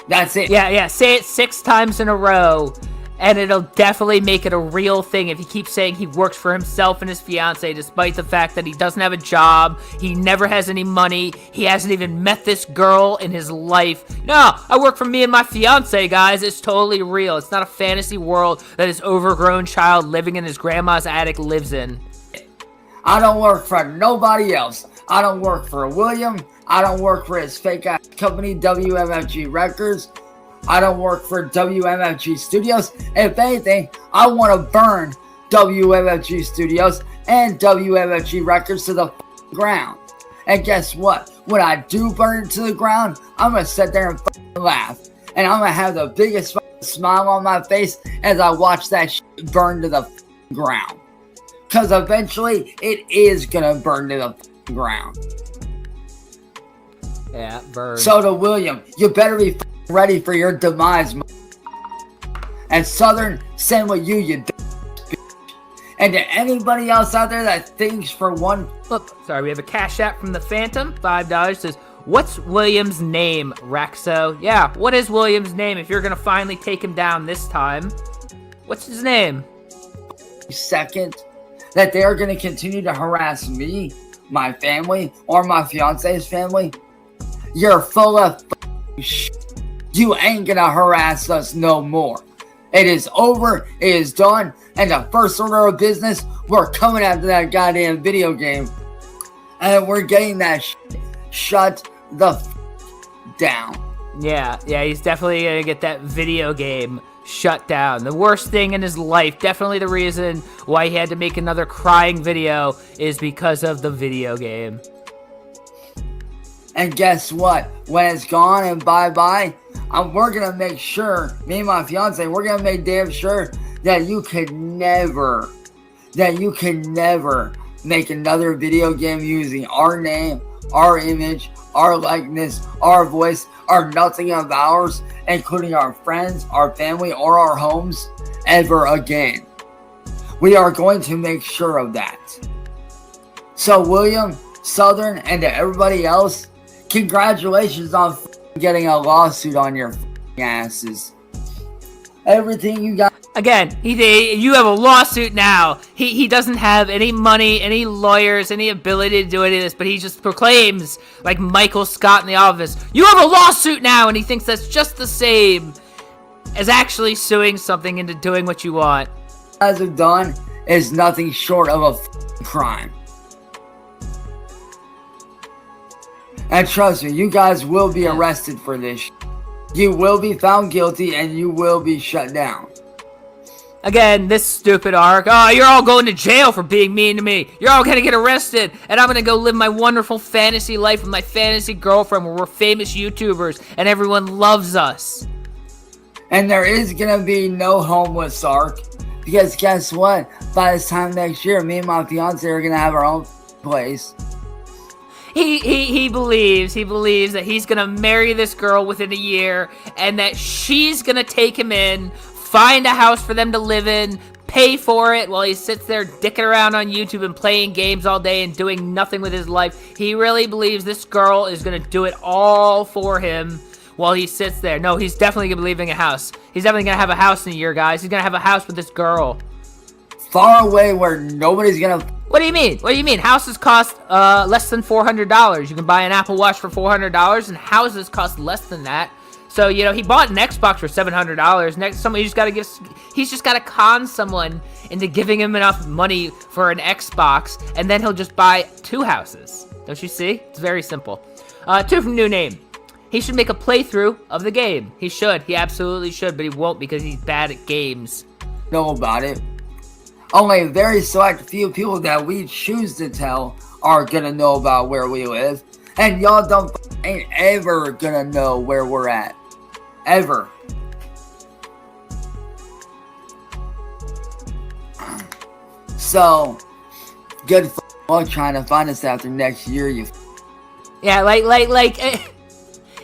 That's it. Yeah, say it 6 times in a row and it'll definitely make it a real thing if he keeps saying he works for himself and his fiance despite the fact that he doesn't have a job, he never has any money, he hasn't even met this girl in his life. No, I work for me and my fiance, guys. It's totally real. It's not a fantasy world that his overgrown child living in his grandma's attic lives in. I don't work for nobody else. I don't work for William. I don't work for his fake ass company, WMFG Records. I don't work for WMFG Studios. If anything, I want to burn WMFG Studios and WMFG Records to the ground. And guess what? When I do burn it to the ground, I'm going to sit there and laugh. And I'm going to have the biggest smile on my face as I watch that shit burn to the ground. Because eventually, it is going to burn to the ground. Yeah, burn. So to William, you better be ready for your demise. And Southern, same with you, you bitch. And to anybody else out there that thinks for one... Look, sorry, we have a cash app from the Phantom, $5, says, what's William's name, Rexo? Yeah, what is William's name if you're going to finally take him down this time? What's his name? Second, that they are going to continue to harass me, my family, or my fiance's family. You're full of shit. You ain't going to harass us no more. It is over, it is done, and the first order of business, we're coming after that goddamn video game. And we're getting that shut the down. Yeah, he's definitely going to get that video game shut down. The worst thing in his life, definitely the reason why he had to make another crying video is because of the video game. And guess what? When it's gone and bye-bye, we're going to make sure, me and my fiance, we're going to make damn sure that you can never make another video game using our name, our image, our likeness, our voice, or nothing of ours, including our friends, our family, or our homes, ever again. We are going to make sure of that. So William, Southern, and to everybody else, congratulations on getting a lawsuit on your asses. Everything you got. Again, you have a lawsuit now. He doesn't have any money, any lawyers, any ability to do any of this, but he just proclaims, like Michael Scott in The Office, you have a lawsuit now, and he thinks that's just the same as actually suing something into doing what you want. What you guys have done is nothing short of a crime. And trust me, you guys will be arrested for this. You will be found guilty and you will be shut down. Again, this stupid arc. Oh, you're all going to jail for being mean to me. You're all gonna get arrested. And I'm gonna go live my wonderful fantasy life with my fantasy girlfriend where we're famous YouTubers and everyone loves us. And there is gonna be no homeless arc. Because guess what? By this time next year, me and my fiance are gonna have our own place. He believes that he's gonna marry this girl within a year and that she's gonna take him in, find a house for them to live in, pay for it while he sits there dicking around on YouTube and playing games all day and doing nothing with his life. He really believes this girl is gonna do it all for him while he sits there. No, he's definitely gonna be leaving a house. He's definitely gonna have a house in a year, guys. He's gonna have a house with this girl. Far away where nobody's gonna... What do you mean? What do you mean? Houses cost less than $400. You can buy an Apple Watch for $400, and houses cost less than that. So, you know, he bought an Xbox for $700. He's just got to con someone into giving him enough money for an Xbox, and then he'll just buy 2 houses. Don't you see? It's very simple. 2 from new name. He should make a playthrough of the game. He should. He absolutely should, but he won't because he's bad at games. Know about it. Only a very select few people that we choose to tell are gonna know about where we live. And y'all ain't ever gonna know where we're at. Ever. So, good luck trying to find us after next year, you. Yeah,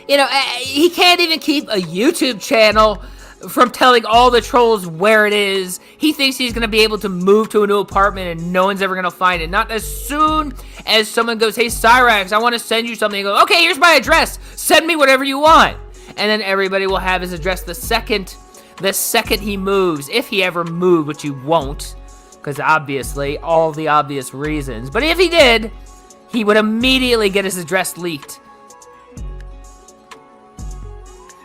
you know, he can't even keep a YouTube channel from telling all the trolls where it is. He thinks he's going to be able to move to a new apartment and no one's ever going to find it. Not as soon as someone goes, hey, Cyraxx, I want to send you something. He goes, okay, here's my address. Send me whatever you want. And then everybody will have his address the second he moves, if he ever moved, which he won't, because obviously, all the obvious reasons. But if he did, he would immediately get his address leaked.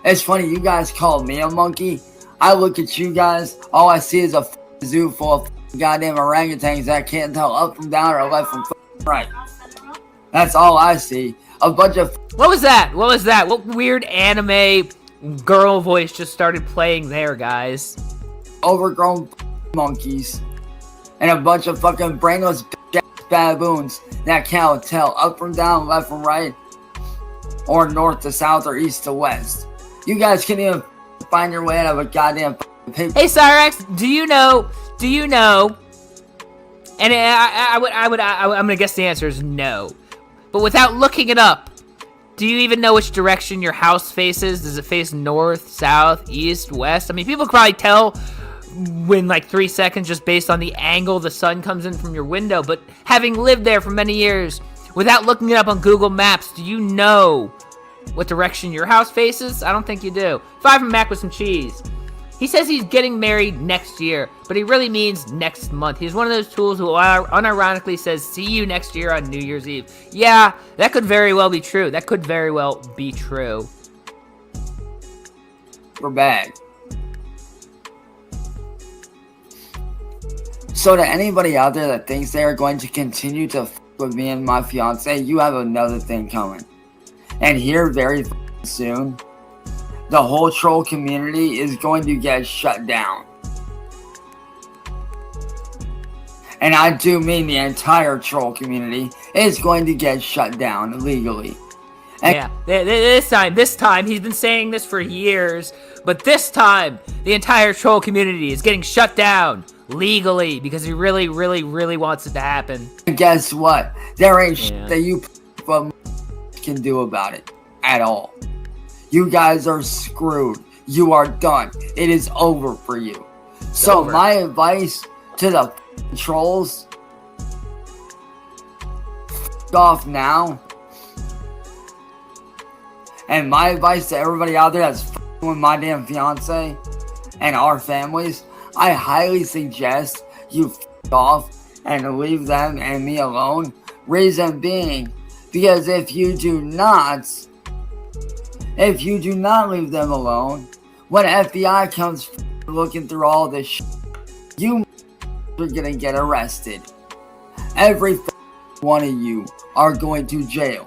It's funny, you guys call me a monkey. I look at you guys, all I see is a zoo full of goddamn orangutans that can't tell up from down or left from right. That's all I see. A bunch of... What was that? What weird anime girl voice just started playing there, guys. Overgrown monkeys and a bunch of fucking brainless baboons that can't tell up from down, left from right, or north to south, or east to west. You guys can't even find your way out of a goddamn paper. Hey, Cyraxx, do you know? And I'm gonna guess the answer is no. But without looking it up, do you even know which direction your house faces? Does it face north, south, east, west? I mean, people could probably tell in like 3 seconds just based on the angle the sun comes in from your window. But having lived there for many years, without looking it up on Google Maps, do you know what direction your house faces? I don't think you do. 5 from Mac with some cheese. He says he's getting married next year, but he really means next month. He's one of those tools who unironically says, see you next year on New Year's Eve. Yeah, that could very well be true. That could very well be true. We're back. So to anybody out there that thinks they are going to continue to f with me and my fiance, you have another thing coming. And here very soon, the whole troll community is going to get shut down. And I do mean the entire troll community is going to get shut down legally. And yeah, this time, he's been saying this for years, but this time, the entire troll community is getting shut down legally because he really, really, really wants it to happen. guess what? There ain't shit that you can do about it at all. You guys are screwed. You are done. It is over for you. So over. My advice to the trolls, off now. And my advice to everybody out there that's with my damn fiance and our families, I highly suggest you off and leave them and me alone. Reason being, because if you do not leave them alone, when FBI comes looking through all this shit, you are gonna get arrested. Every one of you are going to jail.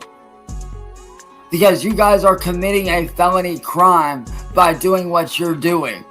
Because you guys are committing a felony crime by doing what you're doing.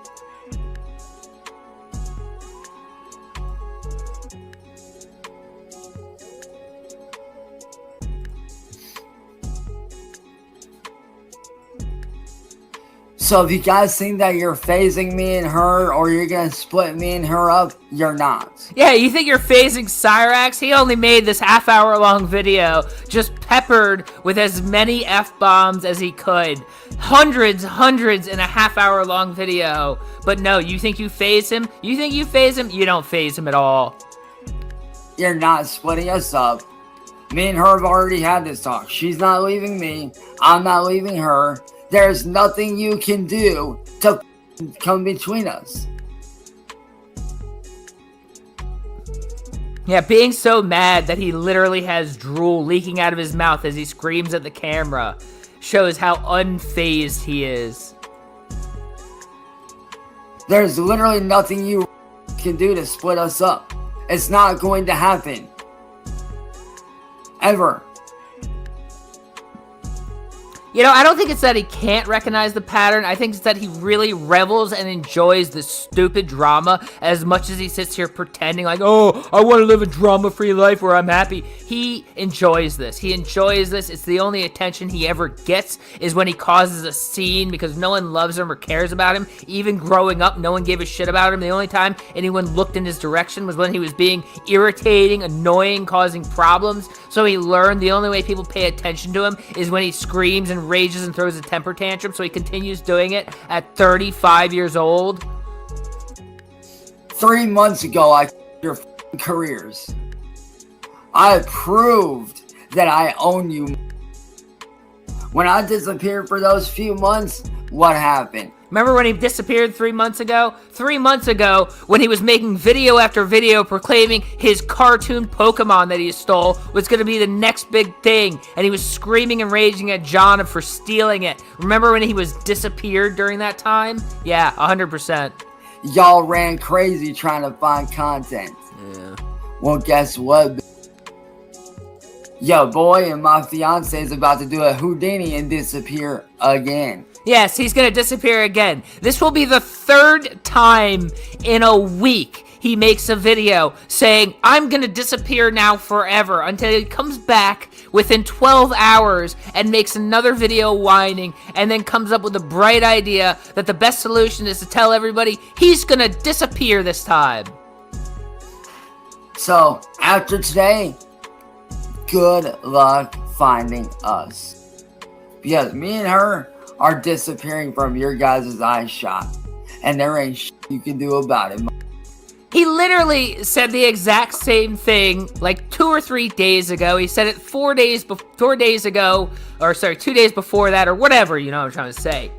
So if you guys think that you're phasing me and her, or you're gonna split me and her up, you're not. Yeah, you think you're phasing Cyraxx? He only made this half-hour-long video, just peppered with as many F-bombs as he could. Hundreds in a half-hour-long video. But no, you think you phase him? You think you phase him? You don't phase him at all. You're not splitting us up. Me and her have already had this talk. She's not leaving me. I'm not leaving her. There's nothing you can do to come between us. Yeah, being so mad that he literally has drool leaking out of his mouth as he screams at the camera shows how unfazed he is. There's literally nothing you can do to split us up. It's not going to happen. Ever. You know, I don't think it's that he can't recognize the pattern. I think it's that he really revels and enjoys the stupid drama as much as he sits here pretending like, oh, I want to live a drama-free life where I'm happy. He enjoys this. He enjoys this. It's the only attention he ever gets is when he causes a scene because no one loves him or cares about him. Even growing up, no one gave a shit about him. The only time anyone looked in his direction was when he was being irritating, annoying, causing problems. So he learned the only way people pay attention to him is when he screams and rages and throws a temper tantrum, so he continues doing it at 35 years old. 3 months ago, I your careers. I proved that I own you. When I disappeared for those few months, what happened? Remember when he disappeared 3 months ago? 3 months ago, when he was making video after video proclaiming his cartoon Pokemon that he stole was going to be the next big thing, and he was screaming and raging at John for stealing it. Remember when he was disappeared during that time? Yeah, 100%. Y'all ran crazy trying to find content. Yeah. Well, guess what? Yo, boy, and my fiance is about to do a Houdini and disappear again. Yes, he's gonna disappear again. This will be the third time in a week he makes a video saying, I'm gonna disappear now forever, until he comes back within 12 hours and makes another video whining, and then comes up with a bright idea that the best solution is to tell everybody he's gonna disappear this time. So, after today, good luck finding us. Because me and her are disappearing from your guys' eye shot. And there ain't shit you can do about it. He literally said the exact same thing like 2 or 3 days ago. He said it 4 days ago, or sorry, 2 days before that, or whatever, you know what I'm trying to say.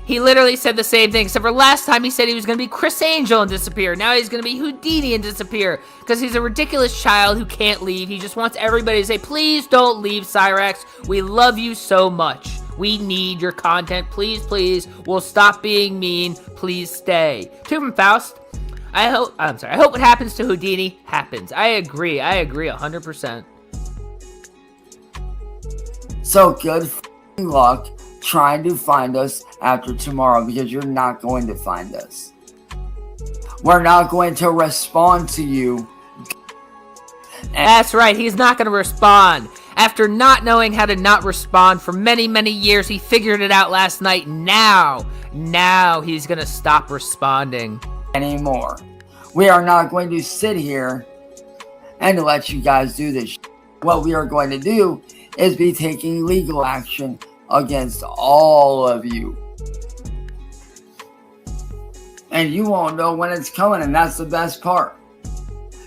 He literally said the same thing, except for last time he said he was going to be Chris Angel and disappear. Now he's going to be Houdini and disappear, because he's a ridiculous child who can't leave. He just wants everybody to say, please don't leave, Cyraxx. We love you so much. We need your content. Please, please. We'll stop being mean. Please stay. To him, Faust. I hope what happens to Houdini happens. I agree 100%. So good luck trying to find us after tomorrow, because you're not going to find us. We're not going to respond to you. That's right, he's not going to respond. After not knowing how to not respond for many, many years, he figured it out last night. Now he's going to stop responding. Anymore. We are not going to sit here and let you guys do this. What we are going to do is be taking legal action against all of you. And you won't know when it's coming, and that's the best part.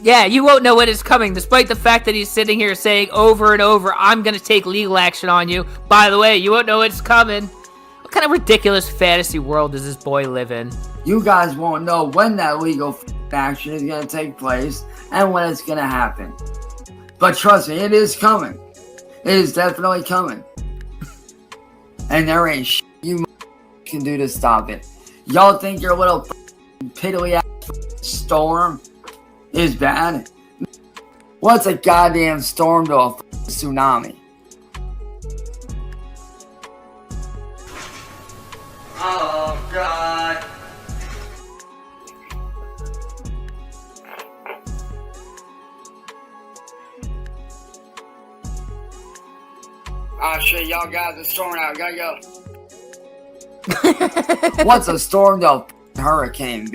Yeah, you won't know when it's coming, despite the fact that he's sitting here saying over and over, I'm going to take legal action on you. By the way, you won't know it's coming. What kind of ridiculous fantasy world does this boy live in? You guys won't know when that legal action is going to take place and when it's going to happen. But trust me, it is coming. It is definitely coming. And there ain't shit you can do to stop it. Y'all think your little piddly ass storm is bad? What's a goddamn storm to a tsunami? Oh, God. Oh shit, y'all guys are storming out. Gotta go. What's a storm to a hurricane?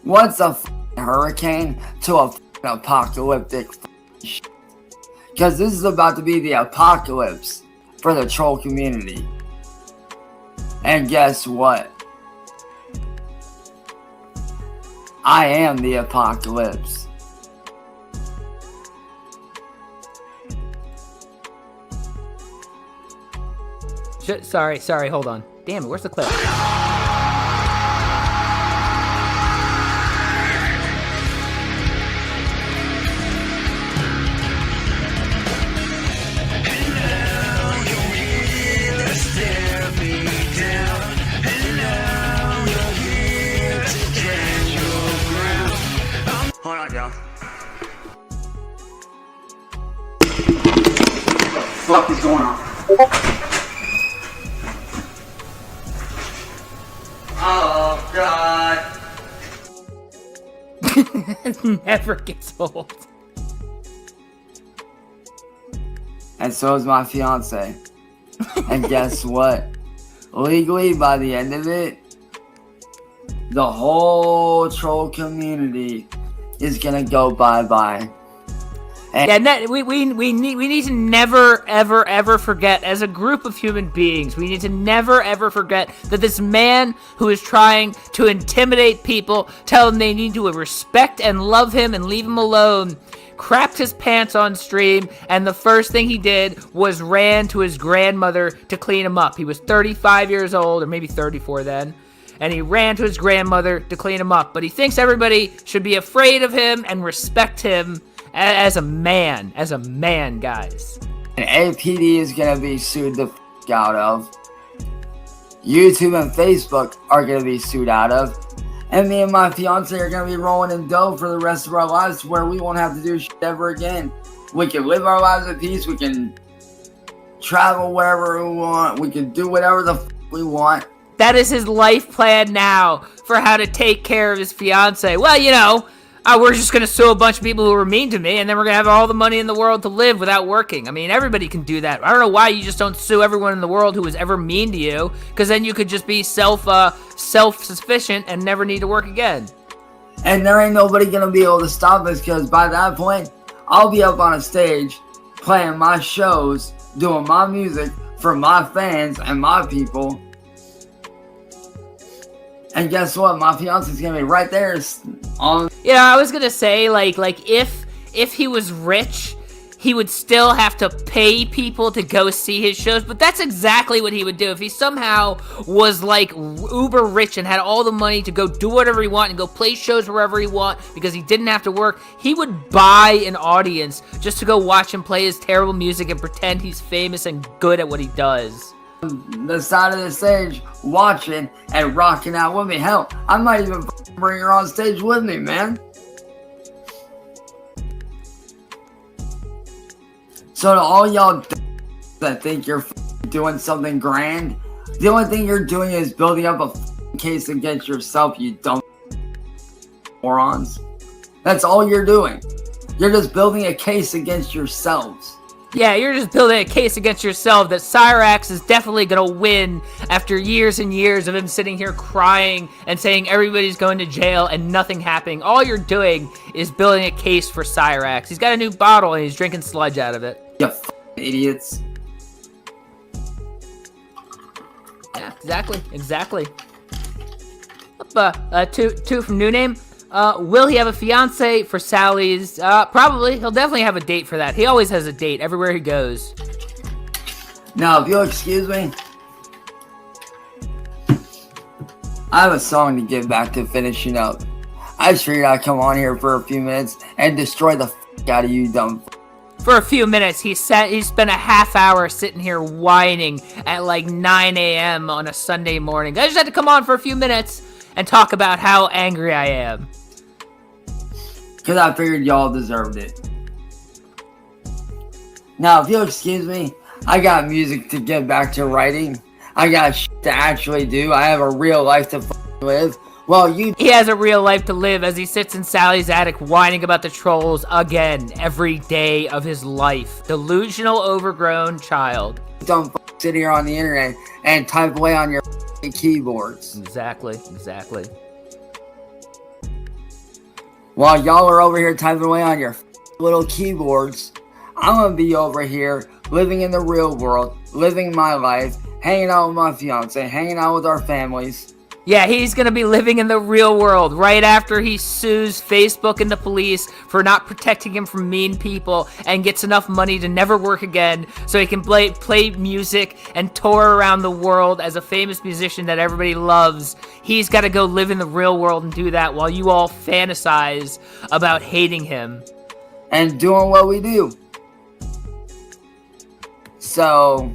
What's a hurricane to a apocalyptic shit? Because this is about to be the apocalypse for the troll community. And guess what? I am the apocalypse. Sorry, hold on. Damn it, where's the clip? Hold on, y'all. What the fuck is going on? Oh, God. Never gets old. And so is my fiance. And guess what? Legally, by the end of it, the whole troll community is gonna go bye-bye. And Yeah, we need to never, ever forget, as a group of human beings, we need to never, ever forget that this man who is trying to intimidate people, tell them they need to respect and love him and leave him alone, crapped his pants on stream, and the first thing he did was ran to his grandmother to clean him up. He was 35 years old, or maybe 34 then, and he ran to his grandmother to clean him up. But he thinks everybody should be afraid of him and respect him as a man, guys. And APD is gonna be sued the out of. YouTube and Facebook are gonna be sued out of. And me and my fiance are gonna be rolling in dough for the rest of our lives, where we won't have to do shit ever again. We can live our lives in peace. We can travel wherever we want. We can do whatever the we want. That is his life plan now for how to take care of his fiance. Well, you know, we're just going to sue a bunch of people who were mean to me, and then we're going to have all the money in the world to live without working. I mean, everybody can do that. I don't know why you just don't sue everyone in the world who was ever mean to you, because then you could just be self-sufficient and never need to work again. And there ain't nobody going to be able to stop us, because by that point, I'll be up on a stage playing my shows, doing my music for my fans and my people. And guess what? My fiance's gonna be right there on. Yeah, I was gonna say, like if he was rich, he would still have to pay people to go see his shows, but that's exactly what he would do. If he somehow was like uber rich and had all the money to go do whatever he want and go play shows wherever he want because he didn't have to work, he would buy an audience just to go watch him play his terrible music and pretend he's famous and good at what he does. The side of the stage watching and rocking out with me. Hell, I might even bring her on stage with me, man. So to all y'all that think you're doing something grand, the only thing you're doing is building up a case against yourself, you dumb morons. That's all you're doing. You're just building a case against yourselves. Yeah, you're just building a case against yourself that Cyraxx is definitely going to win after years and years of him sitting here crying and saying everybody's going to jail and nothing happening. All you're doing is building a case for Cyraxx. He's got a new bottle and he's drinking sludge out of it. You idiots. Yeah, exactly. Two from New Name. Will he have a fiance for Sally's? Probably. He'll definitely have a date for that. He always has a date everywhere he goes. Now, if you'll excuse me, I have a song to get back to finishing up. I just figured I'd come on here for a few minutes and destroy the out of you dumb. For a few minutes, he spent a half hour sitting here whining at like 9 a.m. on a Sunday morning. I just had to come on for a few minutes and talk about how angry I am. Because I figured y'all deserved it. Now, if you'll excuse me, I got music to get back to writing. I got shit to actually do. I have a real life to live. Well, he has a real life to live as he sits in Sally's attic whining about the trolls again every day of his life. Delusional, overgrown child. Don't sit here on the internet and type away on your keyboards. Exactly. While y'all are over here typing away on your little keyboards, I'm gonna be over here living in the real world, living my life, hanging out with my fiance, hanging out with our families. Yeah, he's gonna be living in the real world right after he sues Facebook and the police for not protecting him from mean people and gets enough money to never work again so he can play music and tour around the world as a famous musician that everybody loves. He's gotta go live in the real world and do that while you all fantasize about hating him. And doing what we do. So...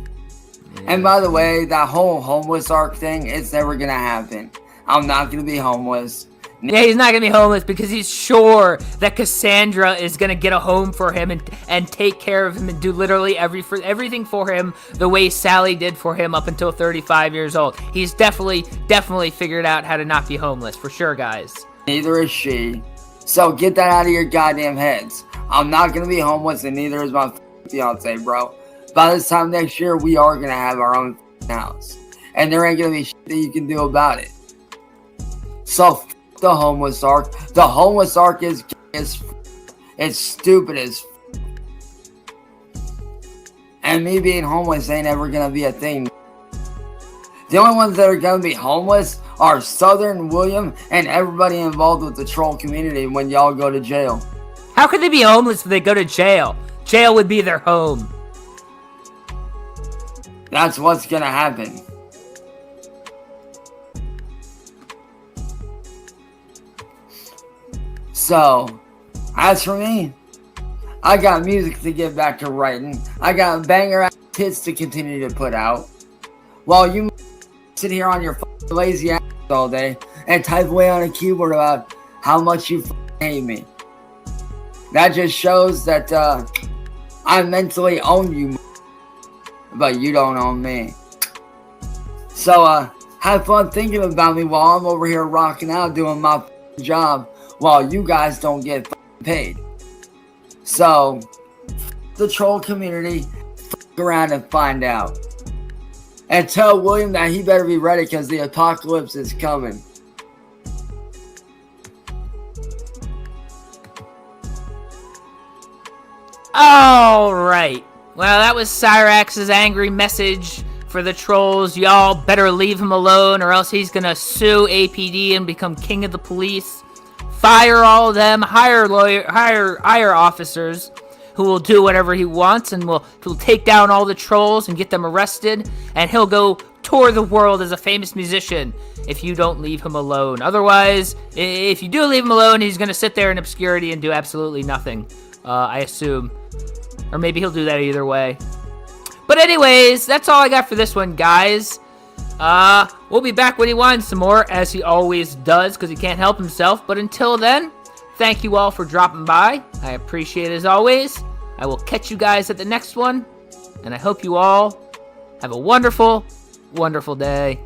And by the way, that whole homeless arc thing, it's never gonna happen. I'm not gonna be homeless. Yeah, he's not gonna be homeless because he's sure that Cassandra is gonna get a home for him and take care of him and do literally everything for him the way Sally did for him up until 35 years old. He's definitely figured out how to not be homeless, for sure, guys. Neither is she. So get that out of your goddamn heads. I'm not gonna be homeless and neither is my fiance, bro. By this time next year, we are going to have our own house. And there ain't going to be shit that you can do about it. So, the homeless arc. The homeless arc is it's stupid as and me being homeless ain't ever going to be a thing. The only ones that are going to be homeless are Southern, William, and everybody involved with the troll community when y'all go to jail. How could they be homeless if they go to jail? Jail would be their home. That's what's gonna happen. So, as for me, I got music to get back to writing. I got banger ass hits to continue to put out. While you sit here on your lazy ass all day and type away on a keyboard about how much you hate me. That just shows that I mentally own you, but you don't own me. So have fun thinking about me while I'm over here rocking out doing my job while you guys don't get paid. So the troll community, around and find out. And tell William that he better be ready because the apocalypse is coming. Alright. Well, that was Cyraxx's angry message for the trolls. Y'all better leave him alone or else he's gonna sue APD and become king of the police. Fire all of them, hire officers who will do whatever he wants and will take down all the trolls and get them arrested, and he'll go tour the world as a famous musician if you don't leave him alone. Otherwise, if you do leave him alone, he's going to sit there in obscurity and do absolutely nothing, I assume. Or maybe he'll do that either way. But anyways, that's all I got for this one, guys. We'll be back when he wants some more, as he always does, because he can't help himself. But until then, thank you all for dropping by. I appreciate it as always. I will catch you guys at the next one. And I hope you all have a wonderful, wonderful day.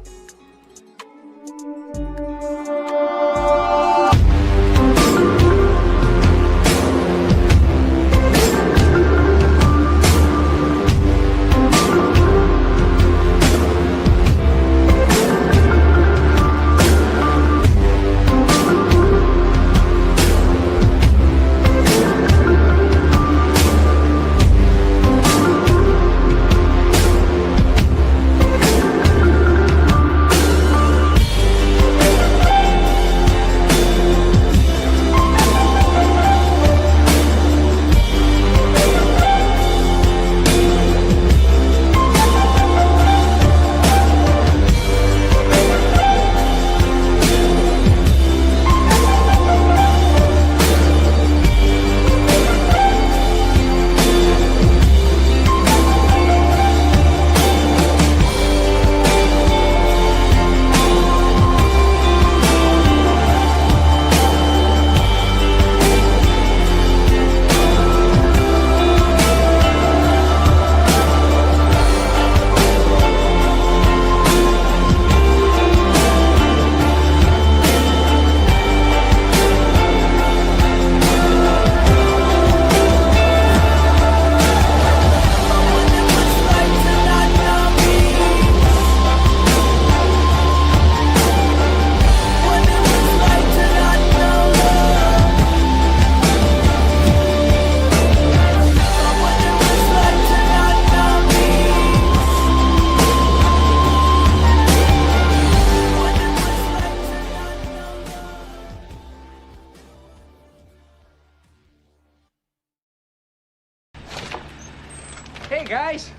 Hey, guys.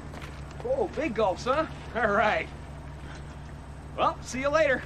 Oh, big gulps, huh? All right. Well, see you later.